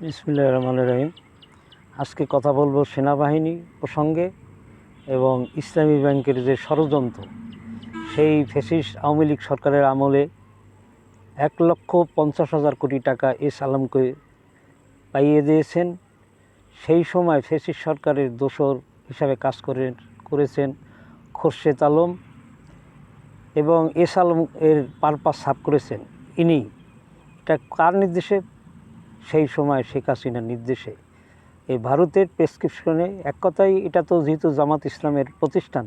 বিসমিল্লাহির রহমানির রহিম। আজকে কথা বলবো সেনাবাহিনী প্রসঙ্গে এবং ইসলামী ব্যাংকের যে ষড়যন্ত্র, সেই ফ্যাসিস্ট আওয়ামী লীগ সরকারের আমলে 1,50,000 কোটি টাকা এস আলমকে পাইয়ে দিয়েছেন। সেই সময় ফ্যাসিস্ট সরকারের দোসর হিসাবে কাজ করেছেন খোরশেদ আলম এবং এস আলম এর পারপাস সাফ করেছেন ইনি। এটা কার নির্দেশে? সেই সময় শেখ হাসিনার নির্দেশে। এই ভারতের প্রেসক্রিপশনে এক কথায় এটা তো যেহেতু জামাত ইসলামের প্রতিষ্ঠান,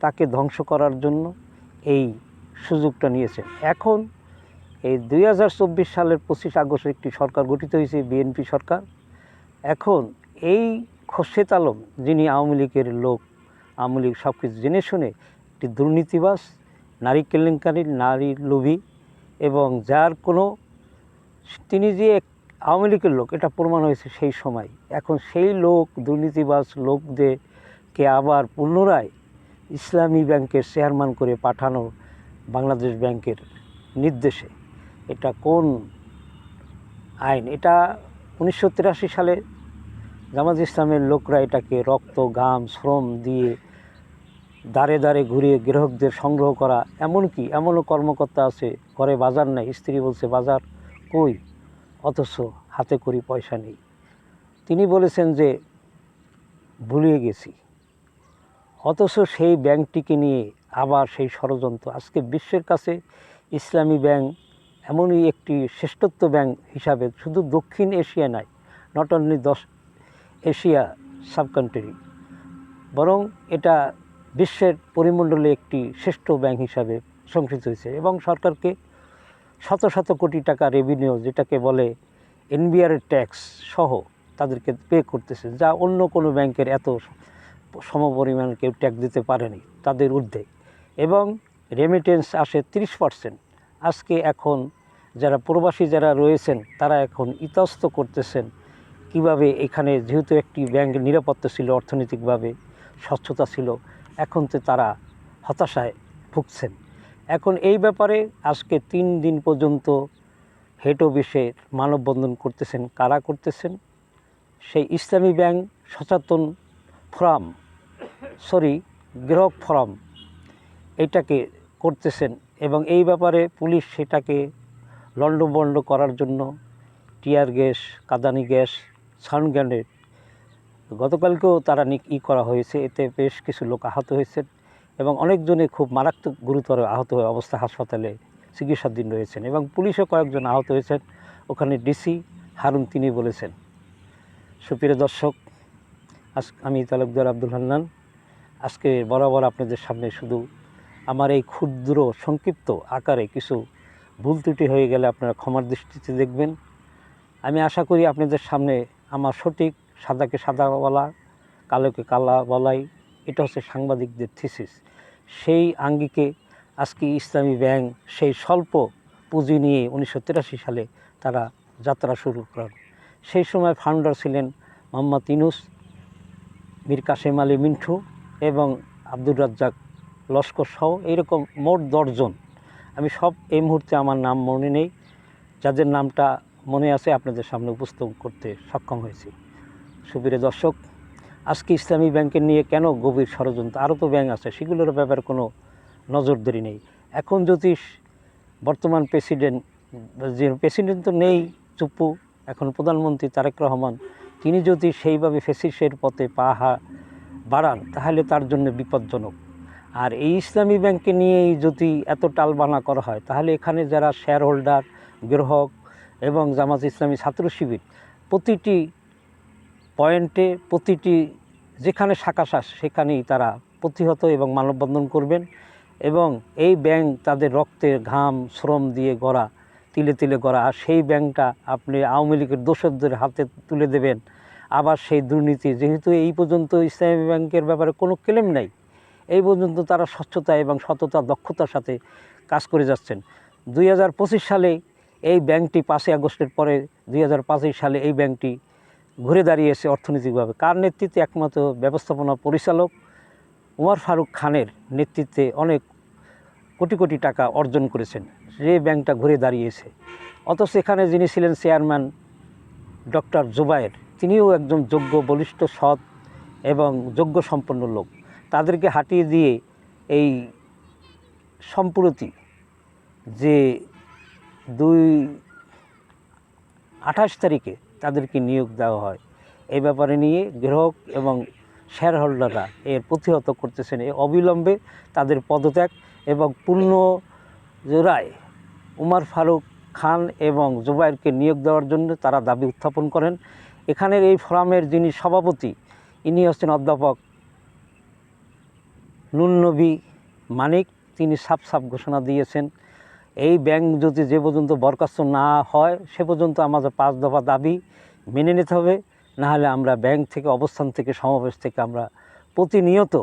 তাকে ধ্বংস করার জন্য এই সুযোগটা নিয়েছে। এখন এই 2024 সালের 25 আগস্ট একটি সরকার গঠিত হয়েছে, বিএনপি সরকার। এখন এই খোরশেদ আলম, যিনি আওয়ামী লীগের লোক, আওয়ামী লীগ সব কিছু জেনে শুনে একটি দুর্নীতিবাজ, নারী কেলেঙ্কারি, নারী লোভী এবং যার কোনো, তিনি যে আওয়ামী লীগের লোক এটা প্রমাণ হয়েছে সেই সময়। এখন সেই লোক, দুর্নীতিবাজ লোকদেরকে আবার পুনরায় ইসলামী ব্যাংকের চেয়ারম্যান করে পাঠানো বাংলাদেশ ব্যাংকের নির্দেশে। এটা কোন আইন? এটা 1983 সালে জামাত ইসলামের লোকরা এটাকে রক্ত, ঘাম, শ্রম দিয়ে দাঁড়ে দাঁড়ে ঘুরিয়ে গ্রাহকদের সংগ্রহ করা। এমনকি এমনও কর্মকর্তা আছে, ঘরে বাজার নাই, স্ত্রী বলছে বাজার কই, অথচ হাতে করি পয়সা নেই। তিনি বলেছেন যে ভুলিয়ে গেছি, অথচ সেই ব্যাংকটিকে নিয়ে আবার সেই ষড়যন্ত্র। আজকে বিশ্বের কাছে ইসলামী ব্যাংক এমনই একটি শ্রেষ্ঠত্ব ব্যাংক হিসাবে শুধু দক্ষিণ এশিয়া নয়, নট অনলি এশিয়া সাবকান্ট্রি, বরং এটা বিশ্বের পরিমণ্ডলে একটি শ্রেষ্ঠ ব্যাংক হিসাবে সংকৃত হয়েছে এবং সরকারকে শত শত কোটি টাকা রেভিনিউ, যেটাকে বলে এনবিআর ট্যাক্স সহ, তাদেরকে পে করতেছে, যা অন্য কোনো ব্যাংকের এত সমপরিমাণ কেউ ট্যাক্স দিতে পারেনি, তাদের ঊর্ধ্বে। এবং রেমিটেন্স আসে 30%। আজকে এখন যারা প্রবাসী যারা রয়েছেন, তারা এখন ইতস্ত করতেছেন কিভাবে এখানে, যেহেতু একটি ব্যাংক নিরাপত্তা ছিল, অর্থনৈতিকভাবে স্বচ্ছতা ছিল, এখন তো তারা হতাশায় ভুগছেন। এখন এই ব্যাপারে আজকে 3 দিন পর্যন্ত হেড অফিসে মানববন্ধন করতেছেন। কারা করতেছেন? সেই ইসলামী ব্যাংক সচেতন ফোরাম, গ্রাহক ফোরাম, এইটাকে করতেছেন। এবং এই ব্যাপারে পুলিশ সেটাকে লণ্ডভণ্ড করার জন্য টিয়ার গ্যাস, কাঁদানি গ্যাস, সাউন্ড গ্রেনেড, গতকালকেও তারা করা হয়েছে। এতে বেশ কিছু লোক আহত হয়েছেন এবং অনেকজনে খুব মারাত্মক গুরুতর আহত হয়ে অবস্থা হাসপাতালে চিকিৎসাধীন রয়েছেন এবং পুলিশও কয়েকজন আহত হয়েছেন। ওখানে ডিসি হারুন তিনি বলেছেন। সুপ্রিয় দর্শক, আমি তালুকদার আব্দুল হান্নান আজকে বরাবর আপনাদের সামনে শুধু আমার এই ক্ষুদ্র সংক্ষিপ্ত আকারে কিছু ভুল ত্রুটি হয়ে গেলে আপনারা ক্ষমার দৃষ্টিতে দেখবেন। আমি আশা করি আপনাদের সামনে আমার সঠিক, সাদাকে সাদা বলা, কালোকে কালা বলাই, এটা হচ্ছে সাংবাদিকদের থিসিস। সেই আঙ্গিকে আজকে ইসলামী ব্যাংক সেই স্বল্প পুঁজি নিয়ে 1983 সালে তারা যাত্রা শুরু করেন। সেই সময় ফাউন্ডার ছিলেন মোহাম্মদ ইউনুস, মীর কাসেম আলী মিন্টু এবং আব্দুর রাজ্জাক লস্কর সহ এইরকম মোট 10 জন। আমি সব এই মুহূর্তে আমার নাম মনে নেই, যাদের নামটা মনে আছে আপনাদের সামনে উপস্থাপন করতে সক্ষম হয়েছি। সুপ্রিয় দর্শক, আজকে ইসলামী ব্যাংকের নিয়ে কেন গভীর ষড়যন্ত্র? আরও তো ব্যাংক আছে, সেগুলোর ব্যাপারে কোনো নজরদারি নেই। এখন যদি বর্তমান প্রেসিডেন্ট তো নেই, চুপ্পু, এখন প্রধানমন্ত্রী তারেক রহমান, তিনি যদি সেইভাবে ফ্যাসিস্টের পথে পা বাড়ান, তাহলে তার জন্য বিপজ্জনক। আর এই ইসলামী ব্যাংককে নিয়েই যদি এত টালবানা করা হয়, তাহলে এখানে যারা শেয়ার হোল্ডার, গ্রাহক এবং জামাত ইসলামী ছাত্র শিবির, প্রতিটি পয়েন্টে, প্রতিটি যেখানে শাখা সেখানেই তারা প্রতিহত এবং মানববন্ধন করবেন। এবং এই ব্যাংক তাদের রক্তের ঘাম শ্রম দিয়ে গড়া, তিলে তিলে গড়া, আর সেই ব্যাংকটা আপনি আওয়ামী লীগের দোসরদের হাতে তুলে দেবেন। আবার সেই দুর্নীতি, যেহেতু এই পর্যন্ত ইসলামী ব্যাংকের ব্যাপারে কোনো ক্লেম নাই, এই পর্যন্ত তারা স্বচ্ছতা এবং সততা, দক্ষতার সাথে কাজ করে যাচ্ছেন। 2025 সালে এই ব্যাংকটি 5 আগস্টের পরে 2025 সালে এই ব্যাংকটি ঘুরে দাঁড়িয়েছে অর্থনৈতিকভাবে। কার নেতৃত্বে? একমাত্র ব্যবস্থাপনা পরিচালক ওমর ফারুক খানের নেতৃত্বে অনেক কোটি কোটি টাকা অর্জন করেছেন, যে ব্যাংকটা ঘুরে দাঁড়িয়েছে। অথচ এখানে যিনি ছিলেন চেয়ারম্যান ডক্টর জুবায়ের, তিনিও একজন যোগ্য, বলিষ্ঠ, সৎ এবং যোগ্য সম্পন্ন লোক। তাদেরকে হাঁটিয়ে দিয়ে এই সম্প্রতি যে 28 তারিখে তাদেরকে নিয়োগ দেওয়া হয়, এই ব্যাপারে নিয়ে গ্রাহক এবং শেয়ার হোল্ডাররা এর প্রতিহত করতেছেন। অবিলম্বে তাদের পদত্যাগ এবং পূর্ণ জোড়ায় উমর ফারুক খান এবং জুবায়েরকে নিয়োগ দেওয়ার জন্য তারা দাবি উত্থাপন করেন। এখানের এই ফোরামের যিনি সভাপতি, ইনি হচ্ছেন অধ্যাপক নুরনবী মানিক। তিনি সাফ ঘোষণা দিয়েছেন, এই ব্যাংক যদি যে পর্যন্ত বরখাস্ত না হয় সে পর্যন্ত আমাদের 5 দফা দাবি মেনে নিতে হবে, নাহলে আমরা ব্যাংক থেকে, অবস্থান থেকে, সমাবেশ থেকে আমরা প্রতিনিয়ত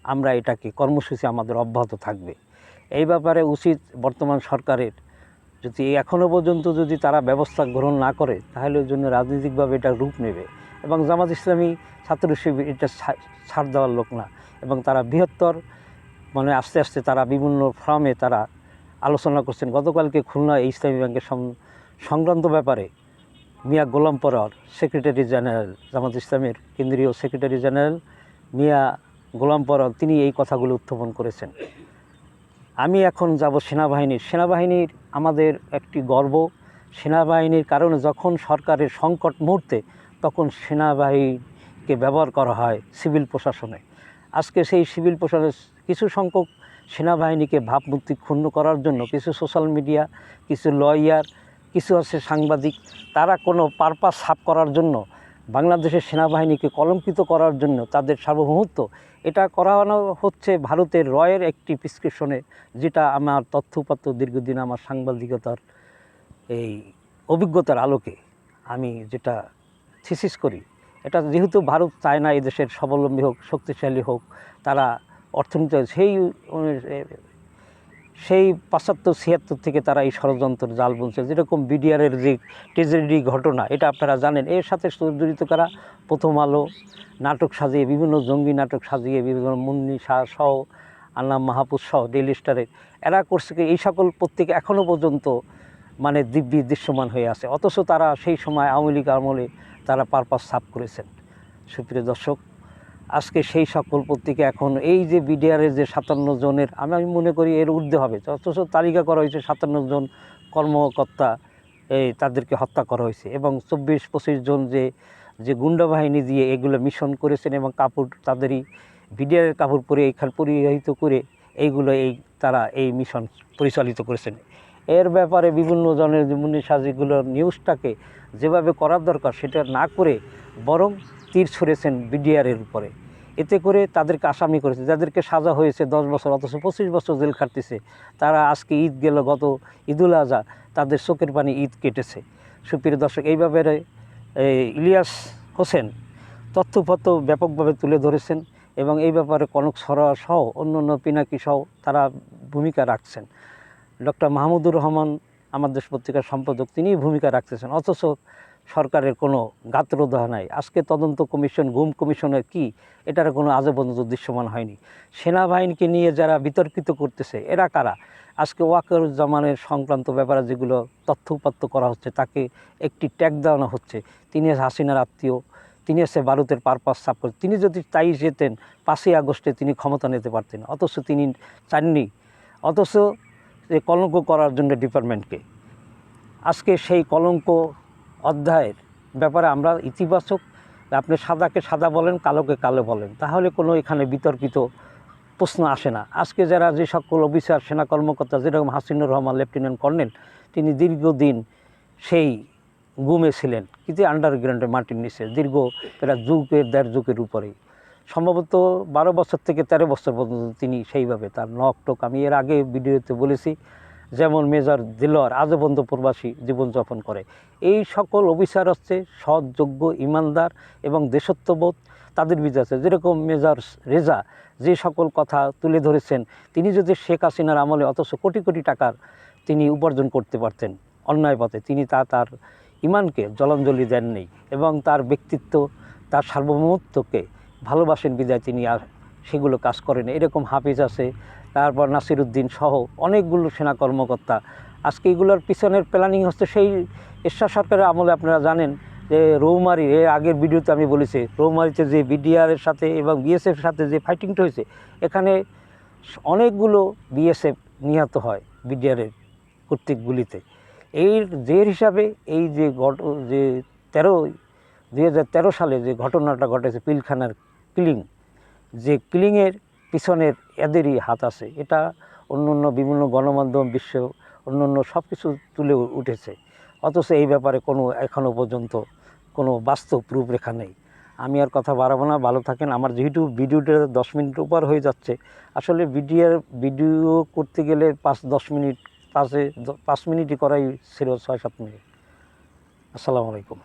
আমরা এটাকে কর্মসূচি আমাদের অব্যাহত থাকবে। এই ব্যাপারে উচিত বর্তমান সরকারের, যদি এখনও পর্যন্ত যদি তারা ব্যবস্থা গ্রহণ না করে তাহলে ওই জন্য রাজনৈতিকভাবে এটা রূপ নেবে। এবং জামাত ইসলামী ছাত্র শিবির এটা ছাড় দেওয়ার লোক না, এবং তারা বৃহত্তর মানে আস্তে আস্তে তারা বিভিন্ন ফোরামে তারা আলোচনা করছেন। গতকালকে খুলনা ইসলামী ব্যাংকের সংক্রান্ত ব্যাপারে মিয়া গোলাম পরোয়ার, সেক্রেটারি জেনারেল, জামাত ইসলামের কেন্দ্রীয় সেক্রেটারি জেনারেল মিয়া গোলাম পরোয়ার, তিনি এই কথাগুলো উত্থাপন করেছেন। আমি এখন যাব সেনাবাহিনীর আমাদের একটি গর্ব। সেনাবাহিনীর কারণে যখন সরকারের সংকট মুহূর্তে তখন সেনাবাহিনীকে ব্যবহার করা হয় সিভিল প্রশাসনে। আজকে সেই সিভিল প্রশাসনের কিছু সংখ্যক সেনাবাহিনীকে ভাবমূর্তি ক্ষুণ্ণ করার জন্য কিছু সোশ্যাল মিডিয়া, কিছু লয়ার, কিছু আছে সাংবাদিক, তারা কোনো পারপাস সাফ করার জন্য, বাংলাদেশের সেনাবাহিনীকে কলঙ্কিত করার জন্য, তাদের সার্বভৌমত্ব এটা করানো হচ্ছে ভারতের রয়ের একটি প্রেসক্রিপশনে, যেটা আমার তথ্যপাত্র দীর্ঘদিন আমার সাংবাদিকতার এই অভিজ্ঞতার আলোকে আমি যেটা থিসিস করি, এটা যেহেতু ভারত চায় না এদেশের স্বাবলম্বী হোক, শক্তিশালী হোক, তারা অর্থনীতি সেই 75-76 থেকে তারা এই ষড়যন্ত্র জাল বুনছে। যেরকম বিডিআরের যে ট্রেজেডি ঘটনা, এটা আপনারা জানেন, এর সাথে জড়িত কারা? প্রথম আলো নাটক সাজিয়ে, বিভিন্ন জঙ্গি নাটক সাজিয়ে, বিভিন্ন মুন্নি শাহ সহ, আনাম মাহফুজ সহ, ডেইলি স্টারের এরা করছে কি, এই সকল পত্রিকা এখনও পর্যন্ত মানে দিব্যি দৃশ্যমান হয়ে আছে, অথচ তারা সেই সময় আওয়ামী লীগ আমলে তারা পারপাস সাফ করেছেন। সুপ্রিয় দর্শক, আজকে সেই সকল পত্রিকা এখন এই যে বিডিআরের যে 57 জনের, আমি মনে করি এর ঊর্ধ্বে হবে, অথচ তালিকা করা হয়েছে 57 জন কর্মকর্তা, তাদেরকে হত্যা করা হয়েছে, এবং 24-25 জন যে গুন্ডা বাহিনী দিয়ে এগুলো মিশন করেছেন, এবং কাপড় তাদেরই বিডিআরের কাপড় পরে এখানে পরিহিত করে এইগুলো তারা এই মিশন পরিচালিত করেছেন। এর ব্যাপারে বিভিন্ন জনের মুন্নি সাজিগুলোর নিউজটাকে যেভাবে করার দরকার সেটা না করে বরং তীর ছুঁড়েছেন বিডিআরের উপরে। এতে করে তাদেরকে আসামি করেছে, যাদেরকে সাজা হয়েছে 10 বছর, অথচ 25 বছর জেল খাটতেছে। তারা আজকে ঈদ গেল, গত ঈদুল আজহা, তাদের চোখের পানি ঈদ কেটেছে। সুপ্রিয় দর্শক, এই ব্যাপারে ইলিয়াস হোসেন তথ্যপত্র ব্যাপকভাবে তুলে ধরেছেন, এবং এই ব্যাপারে কনক সরোয়ার সহ অন্য পিনাকি সহ তারা ভূমিকা রাখছেন। ডক্টর মাহমুদুর রহমান আমাদের পত্রিকার সম্পাদক, তিনিই ভূমিকা রাখতেছেন, অথচ সরকারের কোনো গাত্রদাহ নাই। আজকে তদন্ত কমিশন, গুম কমিশনের কি, এটার কোনো আজও পর্যন্ত দৃশ্যমান হয়নি। সেনাবাহিনীকে নিয়ে যারা বিতর্কিত করতেছে এরা কারা? আজকে ওয়াকারুজ্জামানের সংক্রান্ত ব্যাপারে যেগুলো তথ্য করা হচ্ছে, তাকে একটি ট্যাগ দেওয়ানো হচ্ছে, তিনি হাসিনার আত্মীয়, তিনি এসে ভারতের পারপাস সাফ করে, তিনি যদি তাই যেতেন 5ই আগস্টে তিনি ক্ষমতা নিতে পারতেন, অথচ তিনি চাননি, অথচ এই কলঙ্ক করার জন্য ডিপার্টমেন্টকে। আজকে সেই কলঙ্ক অধ্যায়ের ব্যাপারে আমরা ইতিবাচক, আপনি সাদাকে সাদা বলেন, কালোকে কালো বলেন, তাহলে কোনো এখানে বিতর্কিত প্রশ্ন আসে না। আজকে যারা যে সকল অফিসার, সেনা কর্মকর্তা, যেরকম হাসিনুর রহমান লেফটেন্যান্ট কর্নেল, তিনি দীর্ঘদিন সেই গুমে ছিলেন, কিন্তু আন্ডারগ্রাউন্ডে মাটির নিচে দীর্ঘ প্রায় দেড় যুগের উপরেই, সম্ভবত 12 বছর থেকে 13 বছর পর্যন্ত তিনি সেইভাবে তার নকটক, আমি এর আগে ভিডিওতে বলেছি, যেমন মেজর দিলওয়ার আজও পর্যন্ত প্রবাসী জীবনযাপন করে। এই সকল অফিসার হচ্ছে সৎ, যোগ্য, ইমানদার এবং দেশত্ববোধ তাদের ভিতরে আছে। যেরকম মেজর রেজা যে সকল কথা তুলে ধরেছেন, তিনি যদি শেখ হাসিনার আমলে অথচ কোটি কোটি টাকার তিনি উপার্জন করতে পারতেন অন্যায় পথে, তিনি তার ইমানকে জলাঞ্জলি দেননি, এবং তার ব্যক্তিত্ব, তার সার্বভৌমত্বকে ভালোবাসেন বিদায় তিনি আর সেগুলো কাজ করেন। এরকম হাফিজ আছে, তারপর নাসিরউদ্দিন সহ অনেকগুলো সেনা কর্মকর্তা। আজকে এগুলোর পিছনের প্ল্যানিং হচ্ছে সেই এরশাদ সরকারের আমলে, আপনারা জানেন যে রৌমারি, এর আগের ভিডিওতে আমি বলেছি, রৌমারিতে যে বিডিআরের সাথে এবং বিএসএফের সাথে যে ফাইটিংটা হয়েছে, এখানে অনেকগুলো বিএসএফ নিহত হয় বিডিআরের কর্তৃক গুলিতে। এর জের হিসাবে এই যে যে 2013 সালে যে ঘটনাটা ঘটেছে পিলখানার কিলিং, যে কিলিংয়ের পিছনের এদেরই হাত আছে, এটা অন্য বিভিন্ন গণমাধ্যম, বিশ্ব অন্য সব কিছু তুলে উঠেছে। অথচ এই ব্যাপারে কোনো এখনও পর্যন্ত কোনো বাস্তব রূপরেখা নেই। আমি আর কথা বাড়াবো না, ভালো থাকেন। আমার যেহেতু ভিডিওটা 10 মিনিট উপর হয়ে যাচ্ছে, আসলে ভিডিও করতে গেলে 5-10 মিনিট, 5 মিনিটই করাই ছিল, 6-7 মিনিট। আসসালামু আলাইকুম।